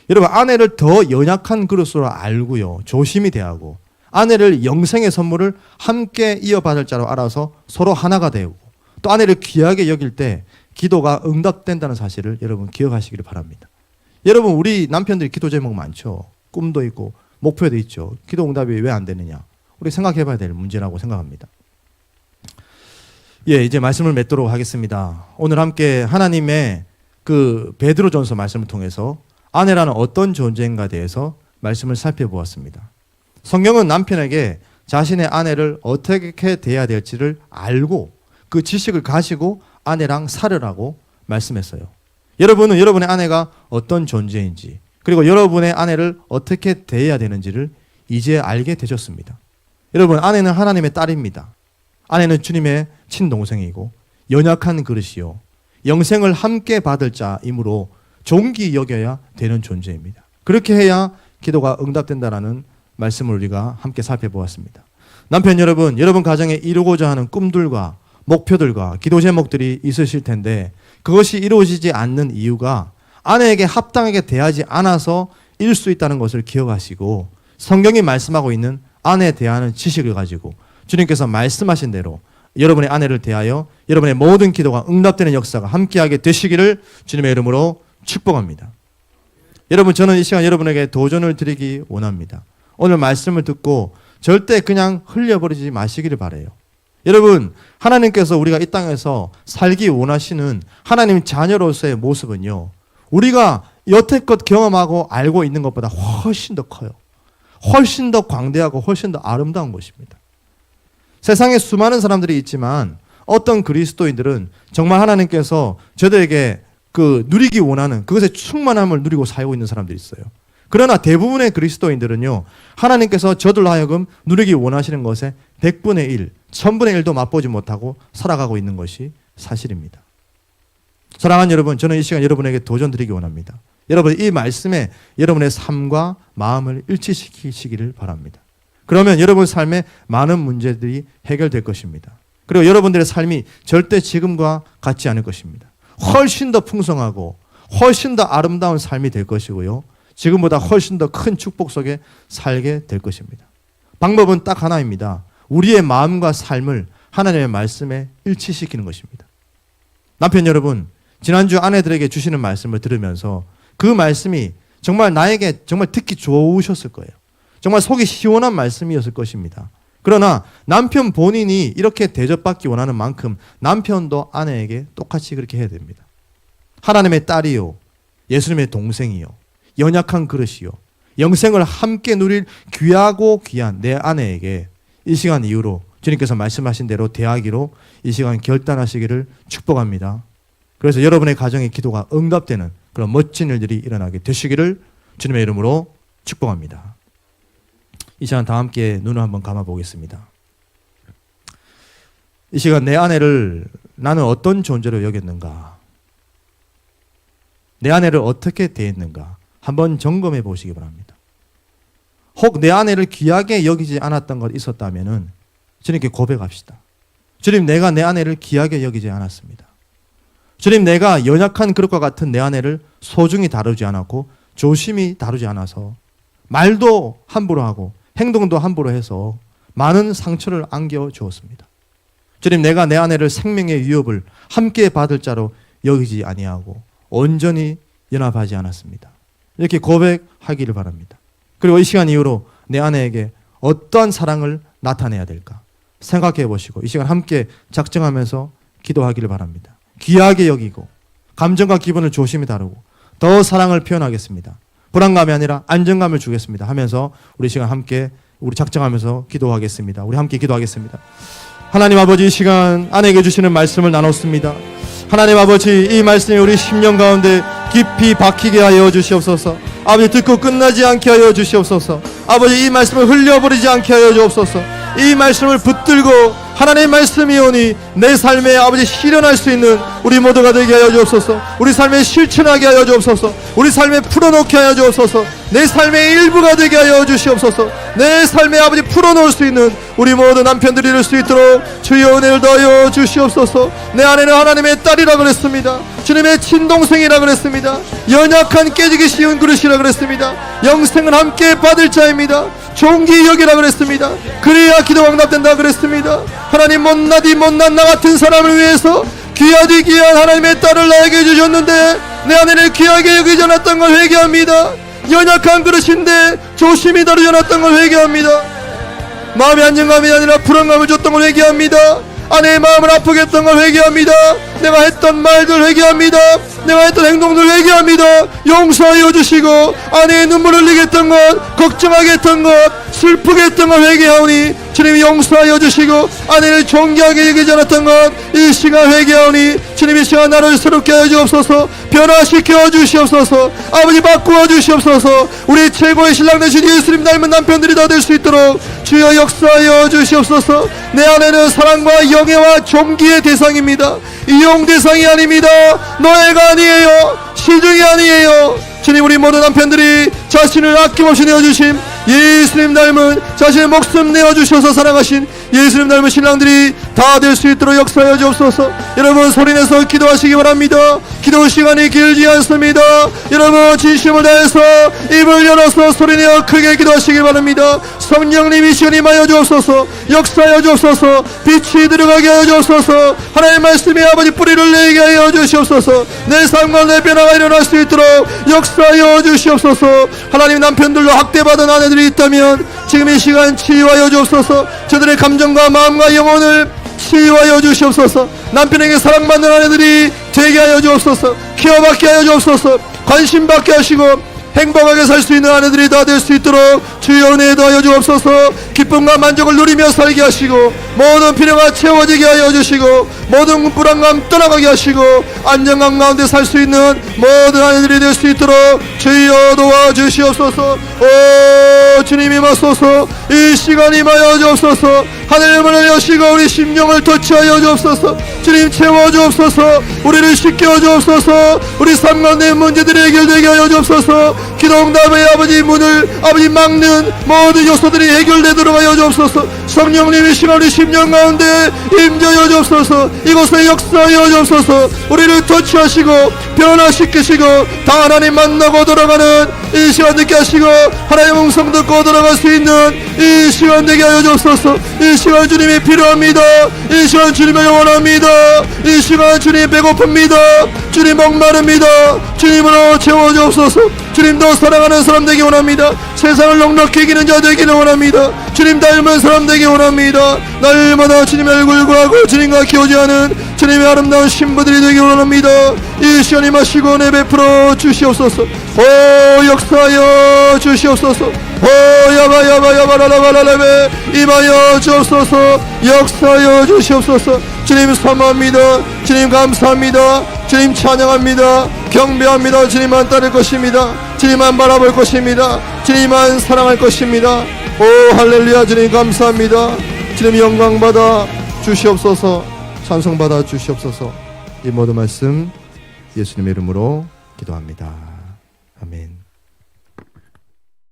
여러분 아내를 더 연약한 그릇으로 알고요. 조심히 대하고 아내를 영생의 선물을 함께 이어받을 자로 알아서 서로 하나가 되고 또 아내를 귀하게 여길 때 기도가 응답된다는 사실을 여러분 기억하시기를 바랍니다. 여러분 우리 남편들이 기도 제목 많죠. 꿈도 있고 목표도 있죠. 기도 응답이 왜 안 되느냐. 우리 생각해 봐야 될 문제라고 생각합니다. 예, 이제 말씀을 맺도록 하겠습니다. 오늘 함께 하나님의 그 베드로전서 말씀을 통해서 아내라는 어떤 존재인가에 대해서 말씀을 살펴보았습니다. 성경은 남편에게 자신의 아내를 어떻게 대해야 될지를 알고 그 지식을 가지고 아내랑 살으라고 말씀했어요. 여러분은 여러분의 아내가 어떤 존재인지 그리고 여러분의 아내를 어떻게 대해야 되는지를 이제 알게 되셨습니다. 여러분 아내는 하나님의 딸입니다. 아내는 주님의 친동생이고 연약한 그릇이요 영생을 함께 받을 자이므로 존귀 여겨야 되는 존재입니다. 그렇게 해야 기도가 응답된다라는 말씀을 우리가 함께 살펴보았습니다. 남편 여러분, 여러분 가정에 이루고자 하는 꿈들과 목표들과 기도 제목들이 있으실 텐데 그것이 이루어지지 않는 이유가 아내에게 합당하게 대하지 않아서 일 수 있다는 것을 기억하시고 성경이 말씀하고 있는 아내에 대한 지식을 가지고 주님께서 말씀하신 대로 여러분의 아내를 대하여 여러분의 모든 기도가 응답되는 역사가 함께하게 되시기를 주님의 이름으로 축복합니다. 여러분, 저는 이 시간 여러분에게 도전을 드리기 원합니다. 오늘 말씀을 듣고 절대 그냥 흘려버리지 마시기를 바라요. 여러분, 하나님께서 우리가 이 땅에서 살기 원하시는 하나님 자녀로서의 모습은요, 우리가 여태껏 경험하고 알고 있는 것보다 훨씬 더 커요. 훨씬 더 광대하고 훨씬 더 아름다운 것입니다. 세상에 수많은 사람들이 있지만 어떤 그리스도인들은 정말 하나님께서 저들에게 누리기 원하는 그것의 충만함을 누리고 살고 있는 사람들이 있어요. 그러나 대부분의 그리스도인들은요, 하나님께서 저들로 하여금 누리기 원하시는 것에 100분의 1, 1000분의 1도 맛보지 못하고 살아가고 있는 것이 사실입니다. 사랑하는 여러분, 저는 이 시간 여러분에게 도전 드리기 원합니다. 여러분, 이 말씀에 여러분의 삶과 마음을 일치시키시기를 바랍니다. 그러면 여러분 삶에 많은 문제들이 해결될 것입니다. 그리고 여러분들의 삶이 절대 지금과 같지 않을 것입니다. 훨씬 더 풍성하고 훨씬 더 아름다운 삶이 될 것이고요, 지금보다 훨씬 더 큰 축복 속에 살게 될 것입니다. 방법은 딱 하나입니다. 우리의 마음과 삶을 하나님의 말씀에 일치시키는 것입니다. 남편 여러분, 지난주 아내들에게 주시는 말씀을 들으면서 그 말씀이 정말 나에게 정말 듣기 좋으셨을 거예요. 정말 속이 시원한 말씀이었을 것입니다. 그러나 남편 본인이 이렇게 대접받기 원하는 만큼 남편도 아내에게 똑같이 그렇게 해야 됩니다. 하나님의 딸이요, 예수님의 동생이요, 연약한 그릇이요, 영생을 함께 누릴 귀하고 귀한 내 아내에게 이 시간 이후로 주님께서 말씀하신 대로 대하기로 이 시간 결단하시기를 축복합니다. 그래서 여러분의 가정의 기도가 응답되는 그런 멋진 일들이 일어나게 되시기를 주님의 이름으로 축복합니다. 이 시간 다 함께 눈을 한번 감아 보겠습니다. 이 시간 내 아내를 나는 어떤 존재로 여겼는가, 내 아내를 어떻게 대했는가 한번 점검해 보시기 바랍니다. 혹 내 아내를 귀하게 여기지 않았던 것 있었다면 주님께 고백합시다. 주님, 내가 내 아내를 귀하게 여기지 않았습니다. 주님, 내가 연약한 그릇과 같은 내 아내를 소중히 다루지 않았고 조심히 다루지 않아서 말도 함부로 하고 행동도 함부로 해서 많은 상처를 안겨주었습니다. 주님, 내가 내 아내를 생명의 위협을 함께 받을 자로 여기지 아니하고 온전히 연합하지 않았습니다. 이렇게 고백하기를 바랍니다. 그리고 이 시간 이후로 내 아내에게 어떠한 사랑을 나타내야 될까 생각해 보시고 이 시간 함께 작정하면서 기도하기를 바랍니다. 귀하게 여기고 감정과 기분을 조심히 다루고 더 사랑을 표현하겠습니다. 불안감이 아니라 안정감을 주겠습니다 하면서 우리 시간 함께 우리 작정하면서 기도하겠습니다. 우리 함께 기도하겠습니다. 하나님 아버지, 이 시간 아내에게 주시는 말씀을 나눴습니다. 하나님 아버지, 이 말씀이 우리 심령 가운데 깊이 박히게 하여 주시옵소서. 아버지, 듣고 끝나지 않게 하여 주시옵소서. 아버지, 이 말씀을 흘려버리지 않게 하여 주옵소서. 이 말씀을 붙들고 하나님의 말씀이오니 내 삶에 아버지 실현할 수 있는 우리 모두가 되게 하여 주옵소서. 우리 삶에 실천하게 하여 주옵소서. 우리 삶에 풀어놓게 하여 주옵소서. 내 삶의 일부가 되게 하여 주시옵소서. 내 삶에 아버지 풀어놓을 수 있는 우리 모든 남편들이 이룰 수 있도록 주여 은혜를 더하여 주시옵소서. 내 아내는 하나님의 딸이라 그랬습니다. 주님의 친동생이라 그랬습니다. 연약한 깨지기 쉬운 그릇이라 그랬습니다. 영생을 함께 받을 자입니다. 종기 여기라 그랬습니다. 그래야 기도가 응답된다 그랬습니다. 하나님, 못나디 못난 나 같은 사람을 위해서 귀하디 귀한 하나님의 딸을 나에게 주셨는데 내 아내를 귀하게 여기지 않았던 걸 회개합니다. 연약한 그릇인데 조심히 다루지 않았던 걸 회개합니다. 마음의 안정감이 아니라 불안감을 줬던 걸 회개합니다. 아내의 마음을 아프게 했던 걸 회개합니다. 내가 했던 말들 회개합니다. 내가 했던 행동들 회개합니다. 용서하여 주시고 아내의 눈물을 흘리게 했던 것, 걱정하게 했던 것, 슬프게 했던 걸 회개하오니 주님이 용서하여 주시고 아내를 존귀하게 여기지 않았던 것 이 시간 회개하오니 주님이 시간 나를 새롭게 하여 주옵소서. 변화시켜 주시옵소서. 아버지, 바꾸어 주시옵소서. 우리 최고의 신랑 되신 예수님 닮은 남편들이 다 될 수 있도록 주여 역사하여 주시옵소서. 내 아내는 사랑과 영예와 존귀의 대상입니다. 이용 대상이 아닙니다. 노예가 아니에요. 시중이 아니에요. 주님, 우리 모든 남편들이 자신을 아낌없이 내어주심 예수님 닮은 자신의 목숨 내어주셔서 사랑하신 예수님 닮은 신랑들이 다 될 수 있도록 역사하여 주옵소서. 여러분 소리내서 기도하시기 바랍니다. 기도 시간이 길지 않습니다. 여러분 진심을 다해서 입을 열어서 소리내어 크게 기도하시기 바랍니다. 성령님이 시원히 임하여 주옵소서. 역사하여 주옵소서. 빛이 들어가게 하여 주옵소서. 하나님의 말씀이 아버지 뿌리를 내게 하여 주시옵소서. 내 삶과 내 변화가 일어날 수 있도록 역사하여 주시옵소서. 하나님, 남편들로 학대받은 아내들이 있다면 지금 이 시간 치유하여 주옵소서. 저들의 감정과 마음과 영혼을 치유하여 주시옵소서. 남편에게 사랑받는 아내들이 되게 하여 주옵소서. 케어받게 하여 주옵소서. 관심받게 하시고 행복하게 살 수 있는 아내들이 다 될 수 있도록 주여 은혜에 더하여 주옵소서. 기쁨과 만족을 누리며 살게 하시고 모든 필요가 채워지게 하여 주시고 모든 불안감 떠나가게 하시고 안정감 가운데 살 수 있는 모든 아내들이 될 수 있도록 주여 도와주시옵소서. 오 주님 임하소서. 이 시간 임하여 주옵소서. 하늘의 문을 여시고 우리 심령을 터치하여 주옵소서. 주님 채워주옵소서. 우리를 씻겨 주옵소서. 우리 삶 가운데 문제들이 해결되게 하여 주옵소서. 기도응답의 아버지 문을 아버지 막는 모든 요소들이 해결되도록 하여 주옵소서. 성령님이 시간 우리 심령 가운데 임재하여 주옵소서. 이곳에 역사하여 주옵소서. 우리를 터치하시고 변화시키시고 다 하나님 만나고 돌아가는 이 시간 듣게 하시고 하나님의 음성 듣고 돌아갈 수 있는 이 시간 되게 하여 주옵소서. 이 시간 주님이 필요합니다. 이 시간 주님을 원합니다. 이 시간 주님 배고픕니다. 주님 목마릅니다. 주님으로 채워주옵소서. 주님도 사랑하는 사람 되기 원합니다. 세상을 넉넉히 이기는 자 되기를 원합니다. 주님 닮은 사람 되기 원합니다. 날마다 주님의 얼굴 구하고 주님과 교제하는 주님의 아름다운 신부들이 되기 원합니다. 이 시간 임하시고 은혜 베풀어 주시옵소서. 오 역사하여 주시옵소서. 오 야바야바야바라라바라라베 임하여 주옵소서. 역사하여 주시옵소서. 주님 사모합니다. 주님 감사합니다. 주님 찬양합니다. 경배합니다. 주님만 따를 것입니다. 주님만 바라볼 것입니다. 주님만 사랑할 것입니다. 오 할렐루야. 주님 감사합니다. 주님 영광받아 주시옵소서. 찬송받아 주시옵소서. 이 모든 말씀 예수님의 이름으로 기도합니다. 아멘.